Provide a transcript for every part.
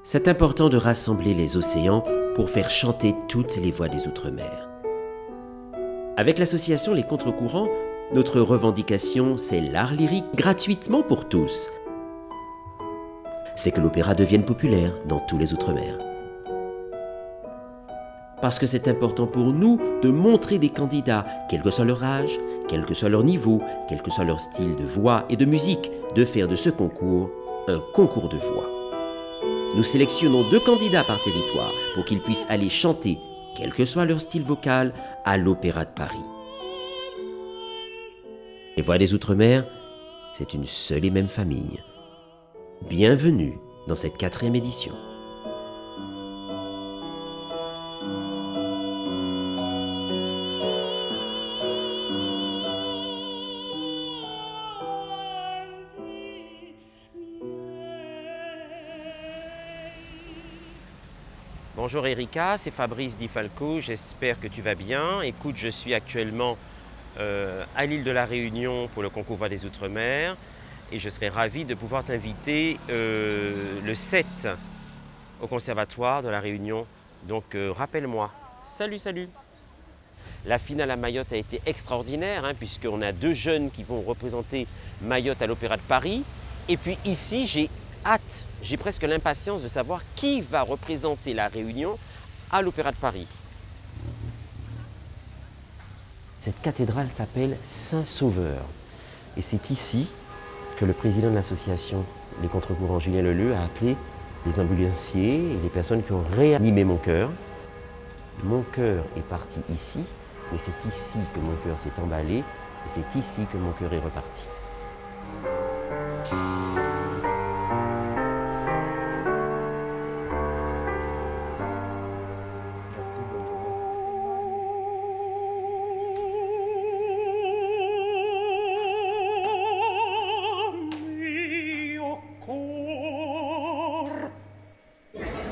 C'est important de rassembler les océans pour faire chanter toutes les voix des Outre-mer. Avec l'association Les Contre-Courants, notre revendication, c'est l'art lyrique gratuitement pour tous. C'est que l'opéra devienne populaire dans tous les Outre-mer. Parce que c'est important pour nous de montrer des candidats, quel que soit leur âge, quel que soit leur niveau, quel que soit leur style de voix et de musique, de faire de ce concours un concours de voix. Nous sélectionnons 2 candidats par territoire pour qu'ils puissent aller chanter, quel que soit leur style vocal, à l'Opéra de Paris. Les Voix des Outre-mer, c'est une seule et même famille. Bienvenue dans cette 4e édition. Bonjour Erika, c'est Fabrice Di Falco, j'espère que tu vas bien. Écoute, je suis actuellement à l'île de la Réunion pour le concours Voix des Outre-mer et je serais ravi de pouvoir t'inviter le 7 au Conservatoire de la Réunion. Donc rappelle-moi. Salut, salut. La finale à Mayotte a été extraordinaire puisqu'on a 2 jeunes qui vont représenter Mayotte à l'Opéra de Paris. Et puis ici, j'ai hâte, j'ai presque l'impatience de savoir qui va représenter la Réunion à l'Opéra de Paris. Cette cathédrale s'appelle Saint-Sauveur. Et c'est ici que le président de l'association Les Contre-Courants, Julien Leleu, a appelé les ambulanciers et les personnes qui ont réanimé mon cœur. Mon cœur est parti ici, mais c'est ici que mon cœur s'est emballé et c'est ici que mon cœur est reparti.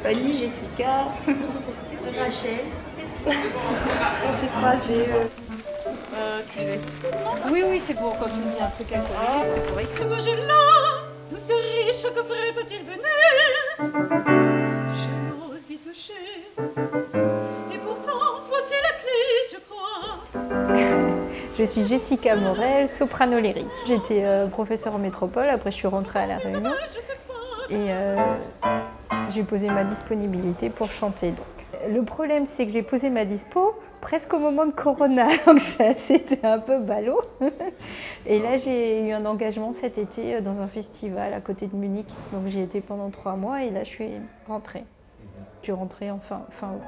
Fanny, Jessica, Rachel. On s'est croisés. Tu les... Oui, oui, c'est pour quand tu me dis un truc à côté, c'est pour écrire. Que veux-je là, douce riche, que ferait peut-il venir? Je n'ose y toucher. Et pourtant, voici la clé, je crois. Je suis Jessica Morel, soprano lyrique. J'étais professeure en métropole, après je suis rentrée à La Réunion. Et j'ai posé ma disponibilité pour chanter. Donc. Le problème, c'est que j'ai posé ma dispo presque au moment de Corona, donc c'était un peu ballot. Et là, j'ai eu un engagement cet été dans un festival à côté de Munich. Donc j'y étais pendant 3 mois et là, je suis rentrée. Je suis rentrée en fin août.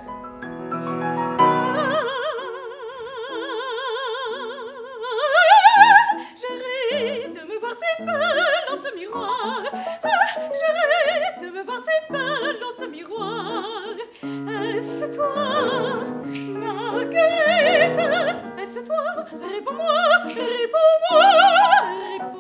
J'arrête de me voir si belle dans ce miroir. J'arrête de me voir si belle dans ce miroir. Est-ce toi, Marguerite? Est-ce toi? Réponds-moi, réponds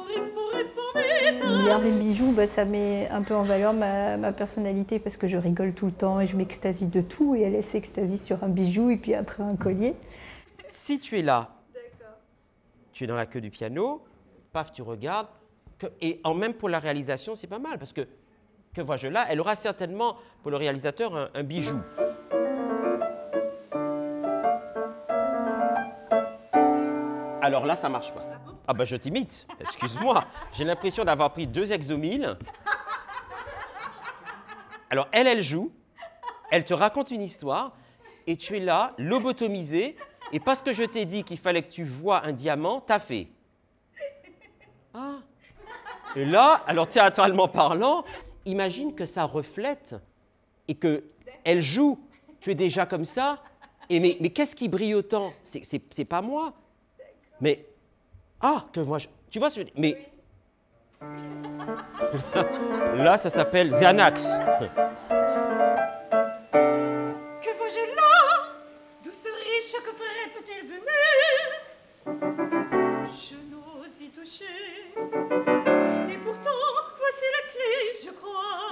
vite. Garder le bijou, ça met un peu en valeur ma personnalité parce que je rigole tout le temps et je m'extasie de tout et elle s'extasie sur un bijou et puis après un collier. Si tu es là, tu es dans la queue du piano, paf, tu regardes, et même pour la réalisation, c'est pas mal parce que vois-je là, elle aura certainement pour le réalisateur un bijou. Alors là, ça marche pas. Ah ben je t'imite, excuse-moi. J'ai l'impression d'avoir pris 2 Exomil. Alors elle joue, elle te raconte une histoire, et tu es là, lobotomisé, et parce que je t'ai dit qu'il fallait que tu vois un diamant, t'as fait. Ah. Et là, alors théâtralement parlant, imagine que ça reflète et qu'elle joue, tu es déjà comme ça, et mais qu'est-ce qui brille autant? C'est pas moi. Mais, que vois-je? Tu vois, mais là, ça s'appelle Xanax. Que vois-je là, douce riche, que ferait peut-il venir? Je n'ose y toucher. Et pourtant, voici la clé, je crois.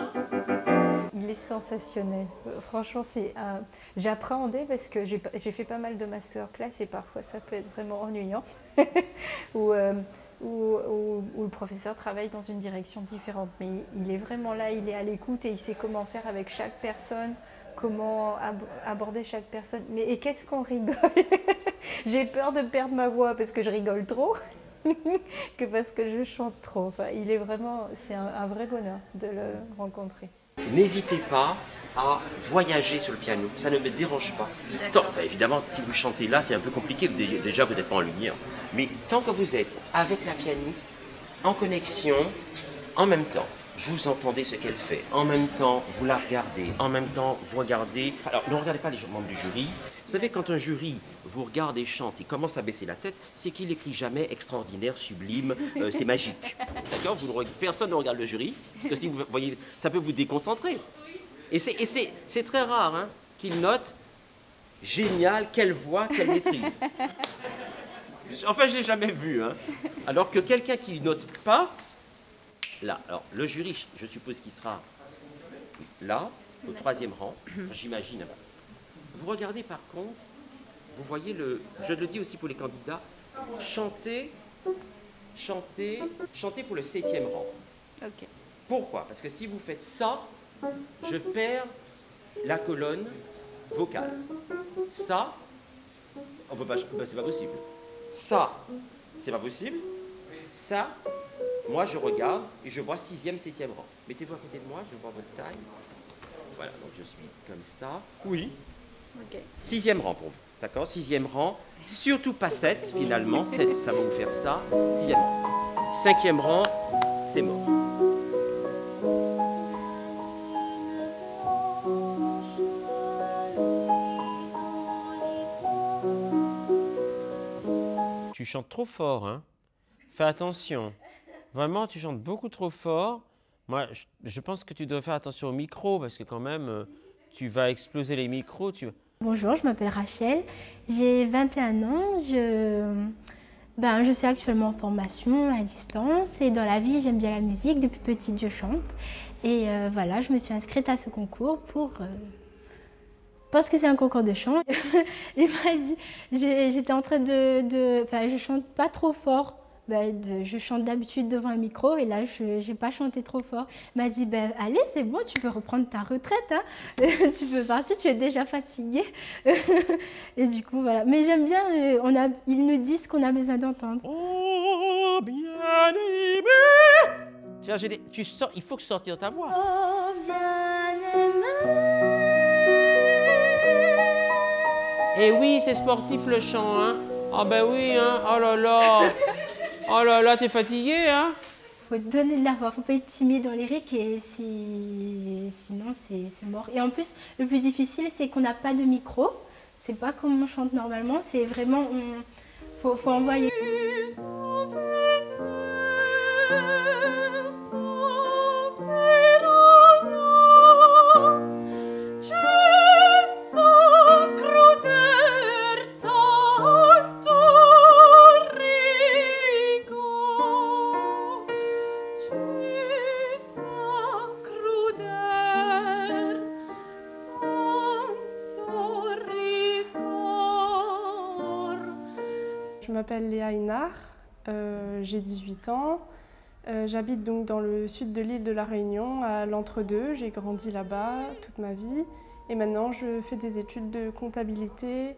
Il est sensationnel. Franchement, j'appréhendais parce que j'ai fait pas mal de masterclass et parfois ça peut être vraiment ennuyant. Où où le professeur travaille dans une direction différente. Mais il est vraiment là, il est à l'écoute et il sait comment faire avec chaque personne, comment aborder chaque personne. Mais et qu'est-ce qu'on rigole. J'ai peur de perdre ma voix parce que je rigole trop que parce que je chante trop. Enfin, il est vraiment, c'est un vrai bonheur de le rencontrer. N'hésitez pas à voyager sur le piano, ça ne me dérange pas. Évidemment, si vous chantez là, c'est un peu compliqué, déjà vous n'êtes pas en lumière. Mais tant que vous êtes avec la pianiste, en connexion, en même temps, vous entendez ce qu'elle fait, en même temps, vous la regardez, en même temps, vous regardez... Alors, ne regardez pas les membres du jury. Vous savez, quand un jury vous regarde et chante et commence à baisser la tête, c'est qu'il n'écrit jamais extraordinaire, sublime, c'est magique. D'accord? Personne ne regarde le jury, parce que si vous voyez, ça peut vous déconcentrer. Et c'est très rare hein, qu'il note génial, quelle voix, quelle maîtrise. Enfin, je ne l'ai jamais vu. Hein. Alors que quelqu'un qui ne note pas, là, alors le jury, je suppose qu'il sera là, au 3e rang, j'imagine. Vous regardez par contre, vous voyez je le dis aussi pour les candidats, chanter pour le 7e rang. Okay. Pourquoi? Parce que si vous faites ça, je perds la colonne vocale. Ça, on peut pas, c'est pas possible. Ça, c'est pas possible. Ça, moi je regarde et je vois 6e, 7e rang. Mettez-vous à côté de moi, je vois votre taille. Voilà, donc je suis comme ça. Oui. Okay. 6e rang pour vous, d'accord? 6e rang, surtout pas 7 finalement, 7 ça va vous faire ça. 6e rang. 5e rang, c'est mort. Tu chantes trop fort, hein? Fais attention. Vraiment, tu chantes beaucoup trop fort. Moi, je pense que tu dois faire attention au micro parce que quand même, tu vas exploser les micros. Bonjour, je m'appelle Rachel, j'ai 21 ans, je suis actuellement en formation à distance et dans la vie j'aime bien la musique, depuis petite je chante et voilà, je me suis inscrite à ce concours parce que c'est un concours de chant. Il m'a dit, j'étais en train je chante pas trop fort. Je chante d'habitude devant un micro et là, je n'ai pas chanté trop fort. Il m'a dit, allez, c'est bon, tu peux reprendre ta retraite. Hein. Tu peux partir, tu es déjà fatiguée. Et du coup, voilà. Mais j'aime bien, ils nous disent ce qu'on a besoin d'entendre. Oh, bien-aimé. Il faut que je sorte ta voix. Oh, bien-aimé. Eh oui, c'est sportif le chant, hein. Ah ben oui, hein. Oh là là. Oh là là, t'es fatigué, hein? Faut donner de la voix, faut pas être timide dans les lyriques et sinon c'est mort. Et en plus, le plus difficile, c'est qu'on n'a pas de micro. C'est pas comme on chante normalement, c'est vraiment, faut envoyer. Je m'appelle Léa Hénard, j'ai 18 ans. J'habite donc dans le sud de l'île de la Réunion, à l'Entre-deux. J'ai grandi là-bas toute ma vie et maintenant je fais des études de comptabilité.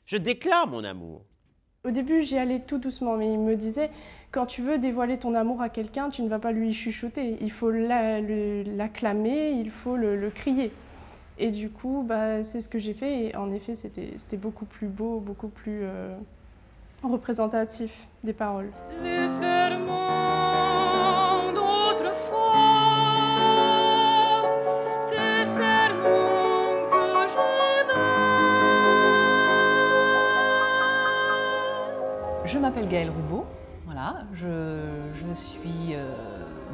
Je déclare mon amour. Au début, j'y allais tout doucement, mais il me disait, quand tu veux dévoiler ton amour à quelqu'un, tu ne vas pas lui chuchoter, il faut l'acclamer, il faut le crier. Et du coup, c'est ce que j'ai fait, et en effet, c'était beaucoup plus beau, beaucoup plus représentatif des paroles. Les serments d'autrefois, ces serments que j'aimais. Je m'appelle Gaëlle Roubaud, Voilà, je suis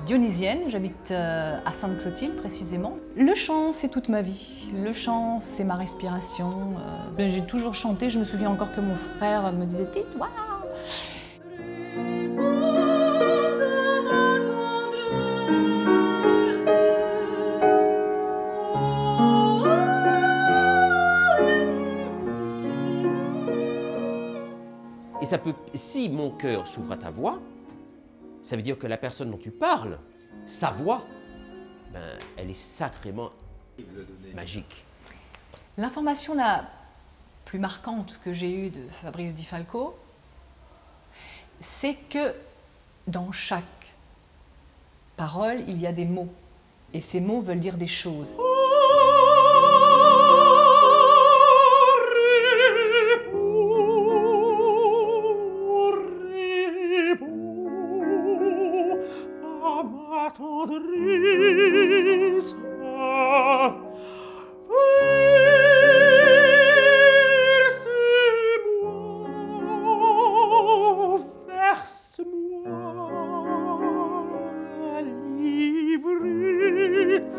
dionysienne, j'habite à Sainte-Clotilde précisément. Le chant, c'est toute ma vie. Le chant, c'est ma respiration. J'ai toujours chanté, je me souviens encore que mon frère me disait « tais-toi ». Et ça peut, si mon cœur s'ouvre à ta voix, ça veut dire que la personne dont tu parles, sa voix, ben, elle est sacrément magique. L'information la plus marquante que j'ai eue de Fabrice Di Falco, c'est que dans chaque parole, il y a des mots. Et ces mots veulent dire des choses.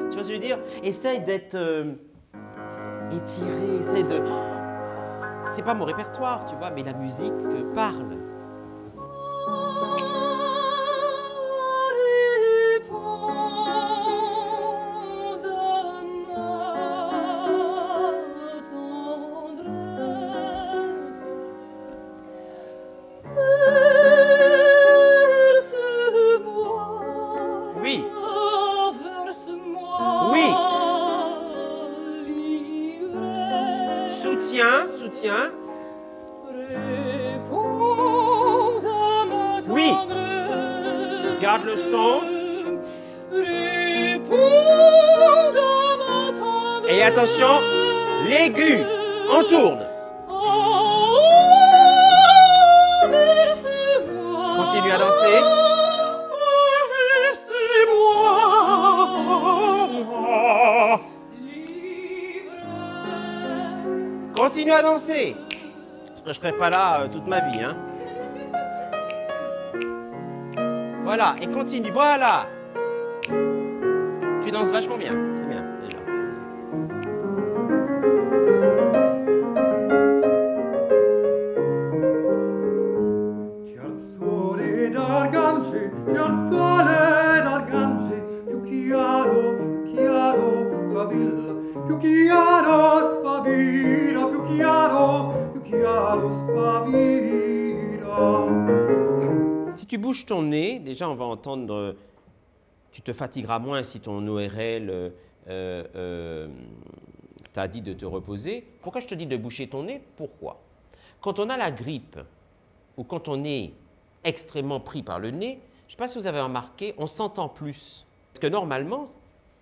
Tu vois ce que je veux dire? Essaye d'être étiré, essaye de... C'est pas mon répertoire, tu vois, mais la musique parle. Oui. Oui. Soutien, soutien. Oui. Garde le son. Et attention, l'aigu, on tourne. Continue à danser. Continue à danser. Je ne serai pas là toute ma vie, hein. Voilà, et continue, voilà. Tu danses vachement bien, c'est bien, déjà. Si tu bouges ton nez, déjà on va entendre, tu te fatigueras moins si ton ORL t'a dit de te reposer. Pourquoi je te dis de boucher ton nez? Pourquoi? Quand on a la grippe ou quand on est extrêmement pris par le nez, je ne sais pas si vous avez remarqué, on s'entend plus. Parce que normalement,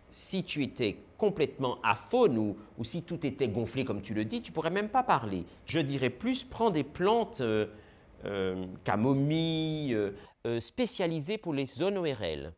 si tu étais complètement aphone ou si tout était gonflé comme tu le dis, tu ne pourrais même pas parler. Je dirais plus, prends des plantes camomille, spécialisées pour les zones ORL.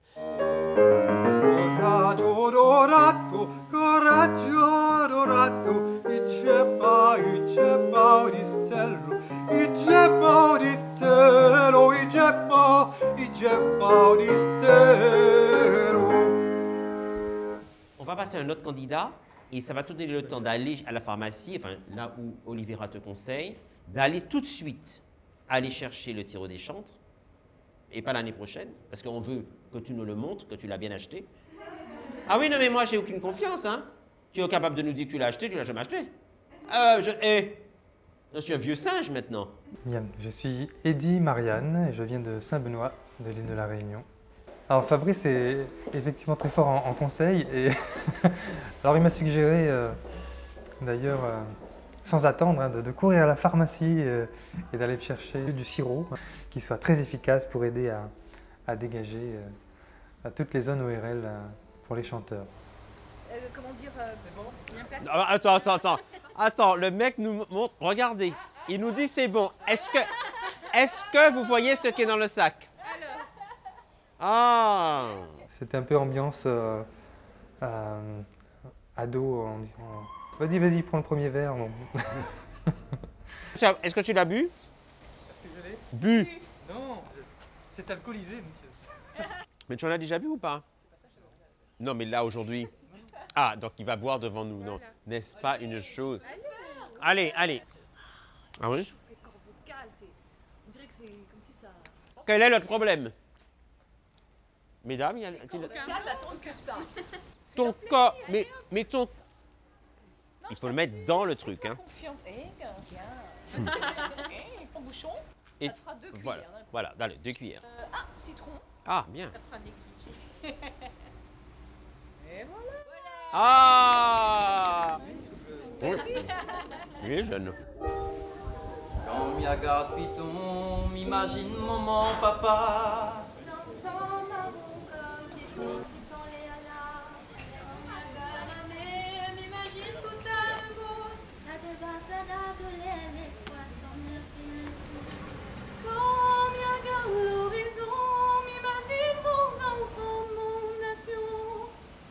On va passer à un autre candidat et ça va te donner le temps d'aller à la pharmacie, enfin là où Olivera te conseille, d'aller tout de suite aller chercher le sirop des chantres et pas l'année prochaine, parce qu'on veut que tu nous le montres, que tu l'as bien acheté. Ah oui, non mais moi j'ai aucune confiance, hein. Tu es capable de nous dire que tu l'as acheté, tu l'as jamais acheté. Je suis un vieux singe maintenant. Bien, je suis Eddy Marianne et je viens de Saint-Benoît, de l'île de la Réunion. Alors Fabrice est effectivement très fort en conseil et alors il m'a suggéré d'ailleurs sans attendre hein, de courir à la pharmacie et d'aller chercher du sirop qui soit très efficace pour aider à dégager à toutes les zones ORL pour les chanteurs. Comment dire c'est bon. Attends. Attends, le mec nous montre, regardez, il nous dit c'est bon. Est-ce que vous voyez ce qui est dans le sac? Ah! C'était un peu ambiance ado en disant vas-y, prends le premier verre. Bon. Est-ce que tu l'as bu? Est-ce que je l'ai Bu? Non. C'est alcoolisé, monsieur. Mais tu en as déjà bu ou pas? Non, mais là, aujourd'hui... Ah, donc il va boire devant nous, non? N'est-ce pas une chose? Allez, allez. Ah oui? Chauffé corps vocal, on dirait que c'est comme si ça... Quel est le problème? Mesdames, il y a... N'attendre que ça. Ton corps... Mais ton... Il faut le mettre dans le truc, hein. Confiance. Tiens. Ton bouchon, Et ça te fera 2 cuillères. voilà, Hein. voilà, allez, 2 cuillères. Citron. Ah, bien. Ça fera négliger. Et voilà. Ah! Oui. Il est jeune. Quand m'y regarde Python, m'imagine maman, papa.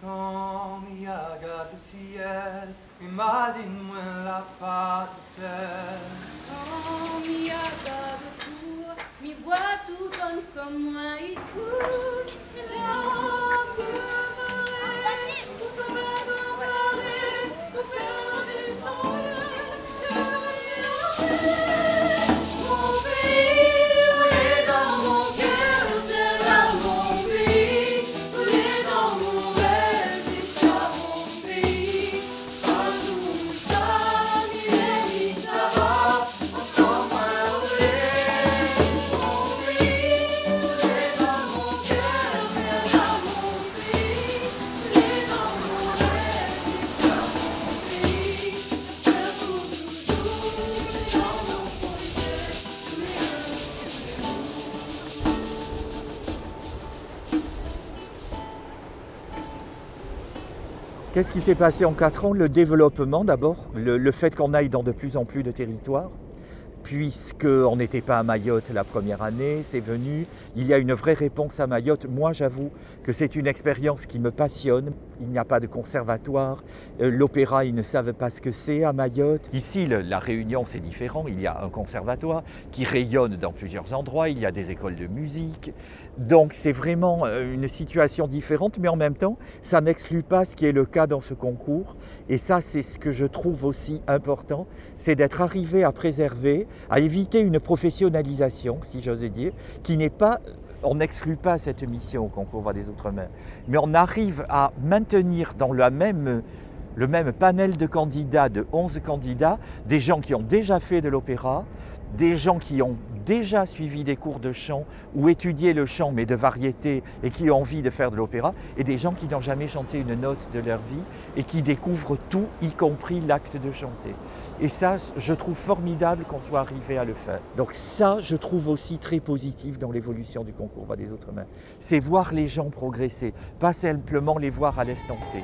Quand m'y regarde le ciel, imagine-moi la part du ciel. Quand m'y regarde autour, m'y voit tout bonne comme moi, il court. Là, pour sauver mon mari, pour faire descendre mon pays, est dans mon cœur, c'est là mon pays, est dans mon rêve, c'est ça mon pays. Partout ça, mi ça va, encore moins mon pays, est dans mon cœur, c'est là mon pays, est dans mon rêve, c'est ça mon pays. Je cours toujours dans mon projet. Qu'est-ce qui s'est passé en 4 ans? Le développement d'abord, le fait qu'on aille dans de plus en plus de territoires, puisqu'on n'était pas à Mayotte la première année, c'est venu, il y a une vraie réponse à Mayotte. Moi j'avoue que c'est une expérience qui me passionne. Il n'y a pas de conservatoire, l'opéra ils ne savent pas ce que c'est à Mayotte. Ici la Réunion c'est différent, il y a un conservatoire qui rayonne dans plusieurs endroits, il y a des écoles de musique. Donc c'est vraiment une situation différente, mais en même temps ça n'exclut pas ce qui est le cas dans ce concours. Et ça c'est ce que je trouve aussi important, c'est d'être arrivé à préserver, à éviter une professionnalisation, si j'ose dire, qui n'est pas... On n'exclut pas cette mission au concours Voix des Outre-mer, mais on arrive à maintenir dans le même panel de candidats, de 11 candidats, des gens qui ont déjà fait de l'opéra, des gens qui ont déjà suivi des cours de chant ou étudié le chant mais de variété et qui ont envie de faire de l'opéra, et des gens qui n'ont jamais chanté une note de leur vie et qui découvrent tout, y compris l'acte de chanter. Et ça, je trouve formidable qu'on soit arrivé à le faire. Donc ça, je trouve aussi très positif dans l'évolution du concours Voix des Outre-mer. C'est voir les gens progresser, pas simplement les voir à l'instant T.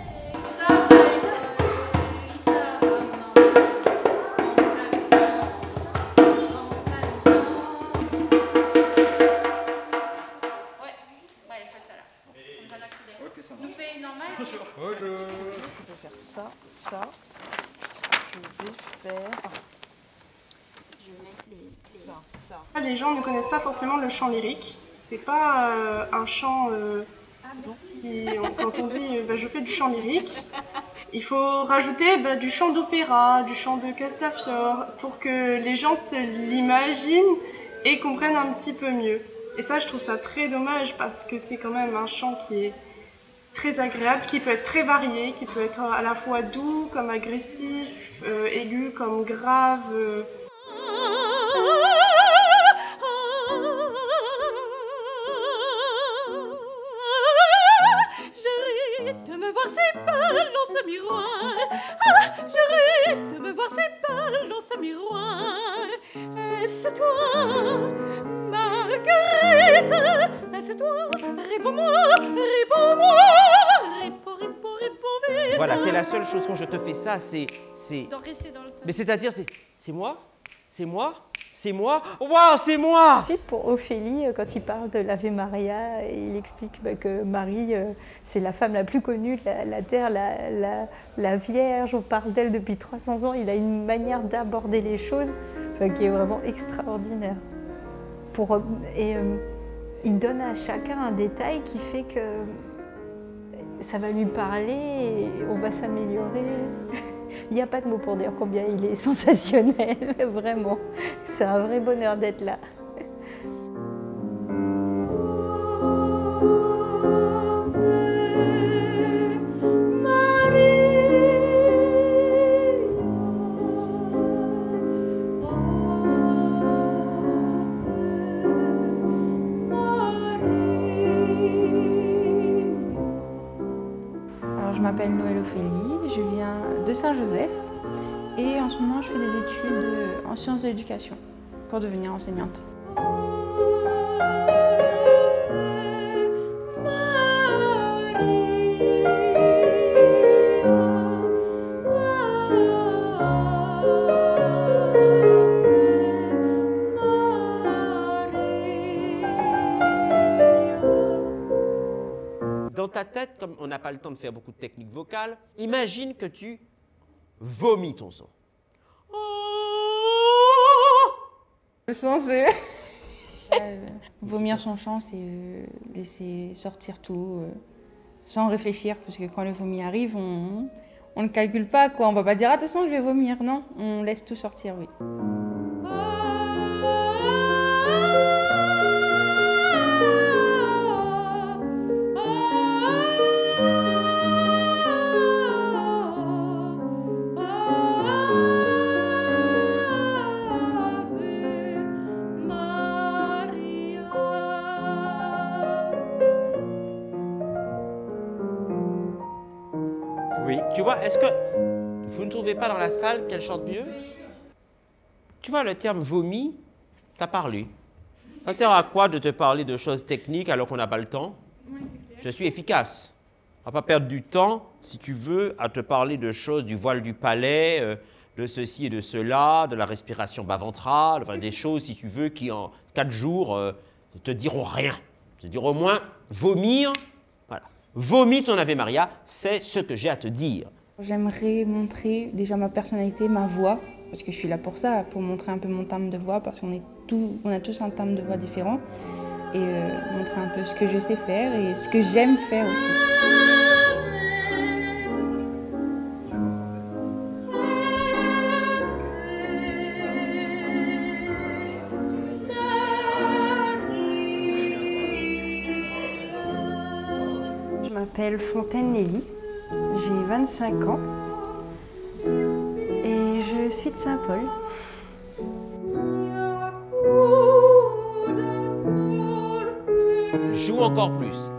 Les gens ne connaissent pas forcément le chant lyrique. C'est pas un chant quand on dit je fais du chant lyrique, il faut rajouter du chant d'opéra, du chant de Castafiore pour que les gens se l'imaginent et comprennent un petit peu mieux. Et ça, je trouve ça très dommage parce que c'est quand même un chant qui est très agréable, qui peut être très varié, qui peut être à la fois doux comme agressif, aigu comme grave. De me voir si belle dans ce miroir. Ah, je rêve de me voir si belle dans ce miroir. Est-ce toi, Marguerite? Est-ce toi? Réponds-moi, réponds-moi. Réponds vite. Voilà, c'est la seule chose quand je te fais ça, c'est... Donc rester dans le temps. Mais c'est-à-dire, c'est moi? C'est moi? C'est moi? Waouh, c'est moi! Ensuite, pour Ophélie, quand il parle de l'Ave Maria, il explique que Marie, c'est la femme la plus connue de la terre, la Vierge. On parle d'elle depuis 300 ans. Il a une manière d'aborder les choses qui est vraiment extraordinaire. il donne à chacun un détail qui fait que ça va lui parler et on va s'améliorer. Il n'y a pas de mots pour dire combien il est sensationnel, vraiment. C'est un vrai bonheur d'être là. Je m'appelle Noëlle Ophélie, je viens de Saint-Joseph et en ce moment je fais des études en sciences de l'éducation pour devenir enseignante. Dans ta tête, comme on n'a pas le temps de faire beaucoup de techniques vocales, imagine que tu vomis ton son. Le son, c'est... Vomir son chant, c'est laisser sortir tout sans réfléchir, parce que quand le vomi arrive, on ne calcule pas, quoi. On ne va pas dire « attention, je vais vomir », non, on laisse tout sortir, oui. Oui, tu vois, est-ce que vous ne trouvez pas dans la salle qu'elle chante mieux? Tu vois, le terme vomi, t'as parlé. Ça sert à quoi de te parler de choses techniques alors qu'on n'a pas le temps? Je suis efficace. On ne va pas perdre du temps, si tu veux, à te parler de choses du voile du palais, de ceci et de cela, de la respiration bas-ventrale, enfin des choses, si tu veux, qui en 4 jours ne te diront rien. Te diront au moins vomir. Voilà. Vomis ton Ave Maria, c'est ce que j'ai à te dire. J'aimerais montrer déjà ma personnalité, ma voix, parce que je suis là pour ça, pour montrer un peu mon timbre de voix, parce qu'on a tous un timbre de voix différent, et montrer un peu ce que je sais faire et ce que j'aime faire aussi. Je m'appelle Fontaine Nelly, j'ai 25 ans et je suis de Saint-Paul. Joue encore plus.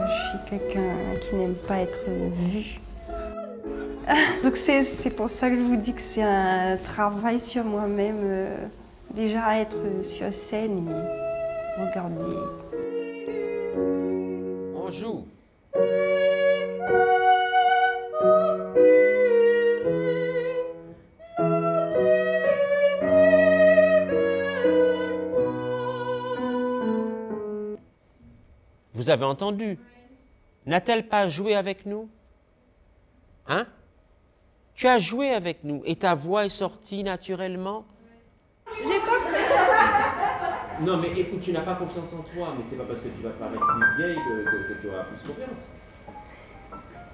Je suis quelqu'un qui n'aime pas être vu. Donc c'est pour ça que je vous dis que c'est un travail sur moi-même, déjà être sur scène et regarder. On joue. Vous avez entendu? N'a-t-elle pas joué avec nous? Hein? Tu as joué avec nous et ta voix est sortie naturellement? J'ai pas compris. Non, mais écoute, tu n'as pas confiance en toi, mais c'est pas parce que tu vas paraître plus vieille que tu auras plus confiance.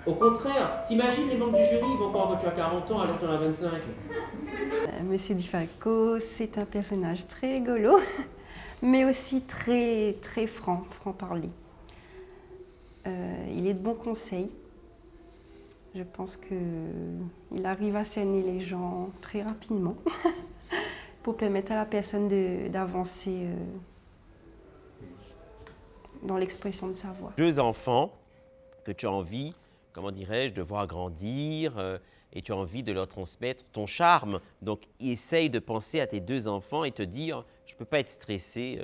Au contraire, t'imagines les membres du jury, ils vont croire que tu as 40 ans alors que tu en as 25. Monsieur Di Falco, c'est un personnage très rigolo, mais aussi très franc-parler. Il est de bons conseils. Je pense qu'il arrive à cerner les gens très rapidement pour permettre à la personne d'avancer dans l'expression de sa voix. 2 enfants que tu as envie, comment dirais-je, de voir grandir et tu as envie de leur transmettre ton charme. Donc, essaye de penser à tes 2 enfants et te dire, je ne peux pas être stressé.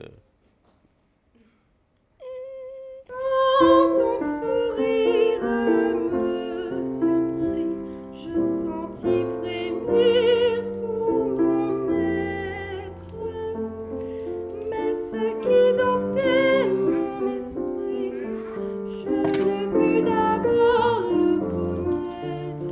Ton sourire me surprit, je sentis frémir tout mon être. Mais ce qui domptait mon esprit, je ne pus d'abord le connaître.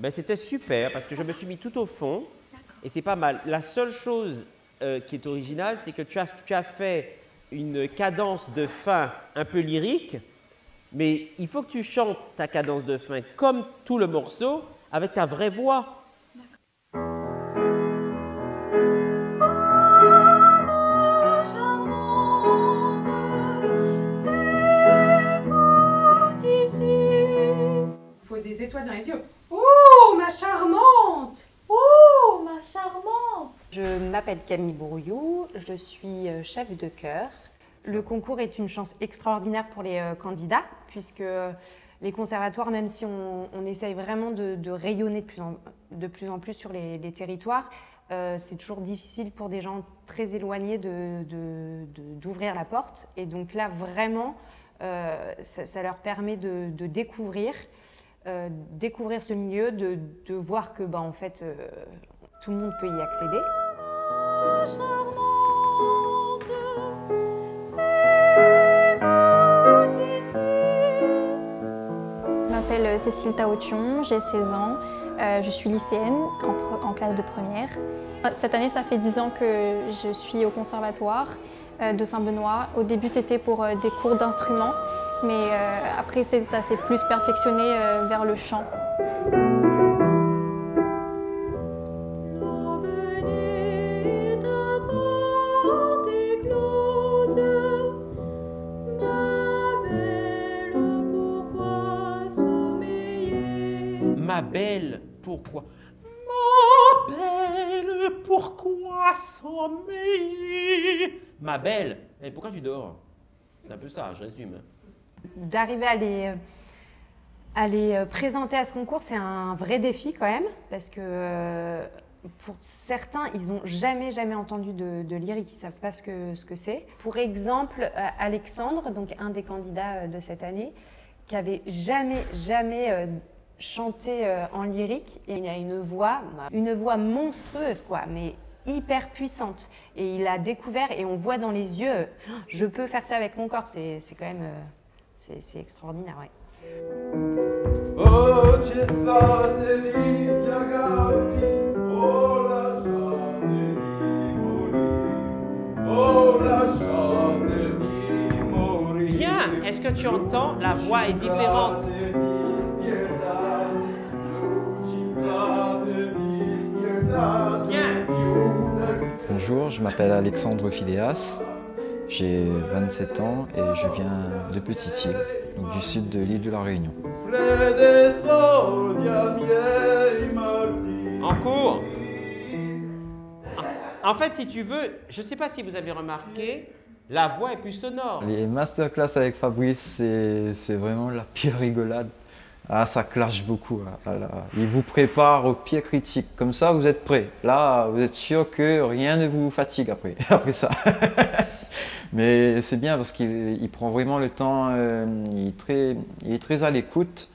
Ben, c'était super parce que je me suis mis tout au fond et c'est pas mal. La seule chose qui est originale, c'est que tu as fait une cadence de fin un peu lyrique, mais il faut que tu chantes ta cadence de fin comme tout le morceau avec ta vraie voix. Faut des étoiles dans les yeux. Oh, ma charmante! Oh, ma charmante! Je m'appelle Camille Bourriou, je suis chef de chœur. Le concours est une chance extraordinaire pour les candidats, puisque les conservatoires, même si on essaye vraiment de rayonner de plus en plus sur les territoires, c'est toujours difficile pour des gens très éloignés d'ouvrir la porte. Et donc là, vraiment, ça leur permet de découvrir ce milieu, de voir que, en fait, tout le monde peut y accéder. Je m'appelle Cécile Taotion, j'ai 16 ans, je suis lycéenne en classe de première. Cette année, ça fait 10 ans que je suis au conservatoire de Saint-Benoît. Au début, c'était pour des cours d'instruments, mais après, ça s'est plus perfectionné vers le chant. Ma belle, pourquoi? Ma belle, pourquoi sommeiller? Ma belle, et pourquoi tu dors? C'est un peu ça, je résume. D'arriver à les présenter à ce concours, c'est un vrai défi quand même, parce que pour certains, ils n'ont jamais entendu de lyrique, ils ne savent pas ce que c'est. Pour exemple, Alexandre, donc un des candidats de cette année, qui n'avait jamais chanté en lyrique, et il a une voix monstrueuse, quoi, mais hyper puissante. Et il a découvert, et on voit dans les yeux, je peux faire ça avec mon corps, c'est quand même, c'est extraordinaire, ouais. Bien, est-ce que tu entends? La voix est différente. Bien. Bonjour, je m'appelle Alexandre Philéas, j'ai 27 ans et je viens de Petite-Île, donc du sud de l'île de la Réunion. En cours. En fait, si tu veux, je ne sais pas si vous avez remarqué, la voix est plus sonore. Les masterclass avec Fabrice, c'est vraiment la pure rigolade. Ah, ça clash beaucoup. Il vous prépare au pied critique. Comme ça, vous êtes prêts. Là, vous êtes sûr que rien ne vous fatigue après ça. Mais c'est bien parce qu'il prend vraiment le temps. Il est très à l'écoute.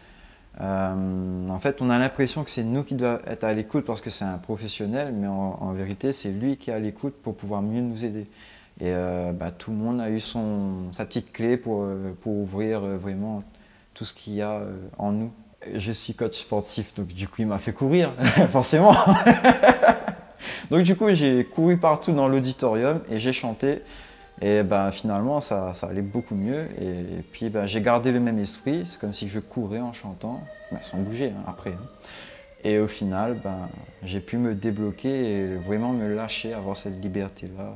En fait, on a l'impression que c'est nous qui devons être à l'écoute parce que c'est un professionnel. Mais en vérité, c'est lui qui est à l'écoute pour pouvoir mieux nous aider. Et tout le monde a eu sa petite clé pour ouvrir vraiment tout ce qu'il y a en nous. Je suis coach sportif, donc du coup il m'a fait courir, forcément. Donc du coup j'ai couru partout dans l'auditorium et j'ai chanté. Et finalement ça allait beaucoup mieux. Et puis j'ai gardé le même esprit, c'est comme si je courais en chantant, sans bouger après. Et au final, j'ai pu me débloquer et vraiment me lâcher, avoir cette liberté-là.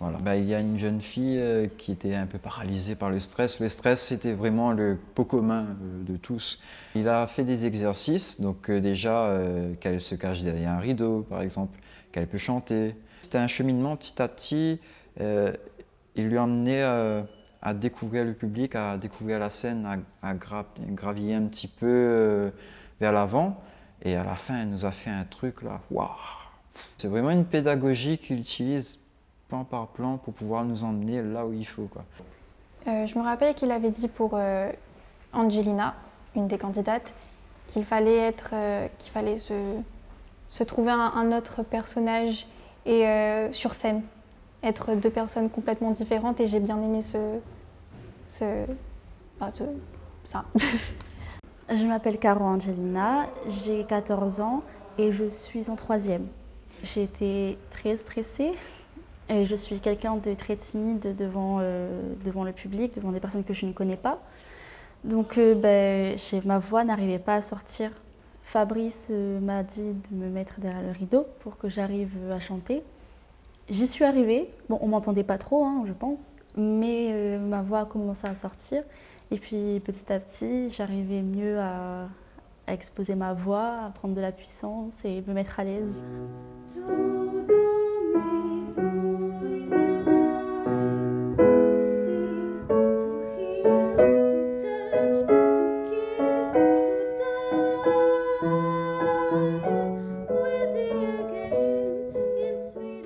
Voilà. Il y a une jeune fille qui était un peu paralysée par le stress. Le stress, c'était vraiment le pot commun de tous. Il a fait des exercices, donc déjà qu'elle se cache derrière un rideau, par exemple, qu'elle peut chanter. C'était un cheminement petit à petit. Il lui a emmené à découvrir le public, à découvrir la scène, à gravir un petit peu vers l'avant. Et à la fin, elle nous a fait un truc là, waouh! C'est vraiment une pédagogie qu'il utilise plan par plan pour pouvoir nous emmener là où il faut, quoi. Je me rappelle qu'il avait dit pour Angelina, une des candidates, qu'il fallait se trouver un autre personnage et sur scène, être deux personnes complètement différentes, et j'ai bien aimé ça. Je m'appelle Caro Angelina, j'ai 14 ans et je suis en 3e. J'ai été très stressée et je suis quelqu'un de très timide devant le public, devant des personnes que je ne connais pas. Donc ma voix n'arrivait pas à sortir. Fabrice m'a dit de me mettre derrière le rideau pour que j'arrive à chanter. J'y suis arrivée. Bon, on ne m'entendait pas trop, je pense, mais ma voix a commencé à sortir. Et puis petit à petit, j'arrivais mieux à exposer ma voix, à prendre de la puissance et me mettre à l'aise.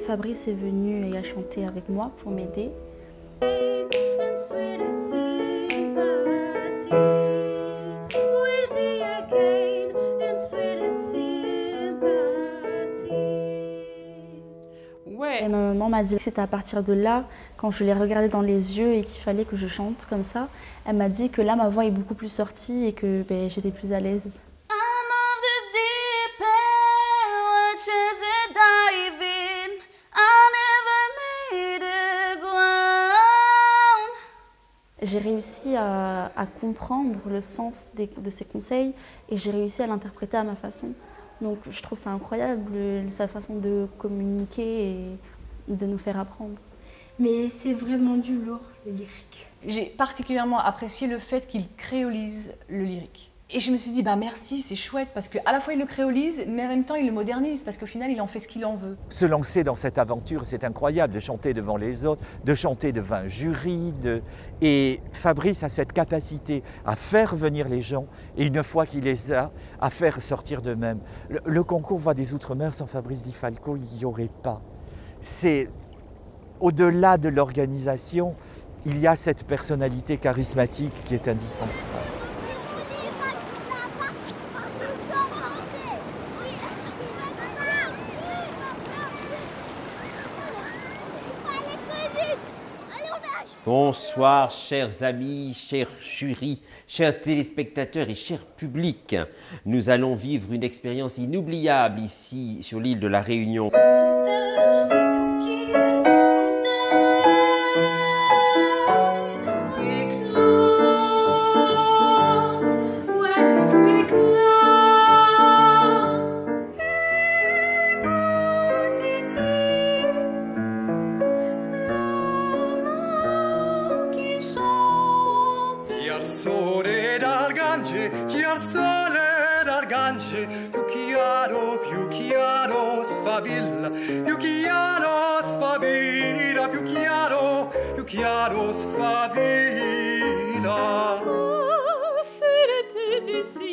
Fabrice est venu et a chanté avec moi pour m'aider. Et ma maman m'a dit que c'était à partir de là, quand je l'ai regardée dans les yeux et qu'il fallait que je chante comme ça, elle m'a dit que là ma voix est beaucoup plus sortie et que j'étais plus à l'aise. J'ai réussi à comprendre le sens de ces conseils et j'ai réussi à l'interpréter à ma façon. Donc je trouve ça incroyable, sa façon de communiquer et de nous faire apprendre. Mais c'est vraiment du lourd, le lyrique. J'ai particulièrement apprécié le fait qu'il créolise le lyrique. Et je me suis dit, merci, c'est chouette, parce qu'à la fois il le créolise, mais en même temps il le modernise, parce qu'au final il en fait ce qu'il en veut. Se lancer dans cette aventure, c'est incroyable, de chanter devant les autres, de chanter devant un jury. Et Fabrice a cette capacité à faire venir les gens, et une fois qu'il les a, à faire sortir d'eux-mêmes. Le concours Voix des Outre-mer sans Fabrice Di Falco, il n'y aurait pas. C'est au-delà de l'organisation, il y a cette personnalité charismatique qui est indispensable. Bonsoir, chers amis, chers jurys, chers téléspectateurs et chers publics. Nous allons vivre une expérience inoubliable ici sur l'île de la Réunion. Chiaro sfavilla. Oh, se l'été d'ici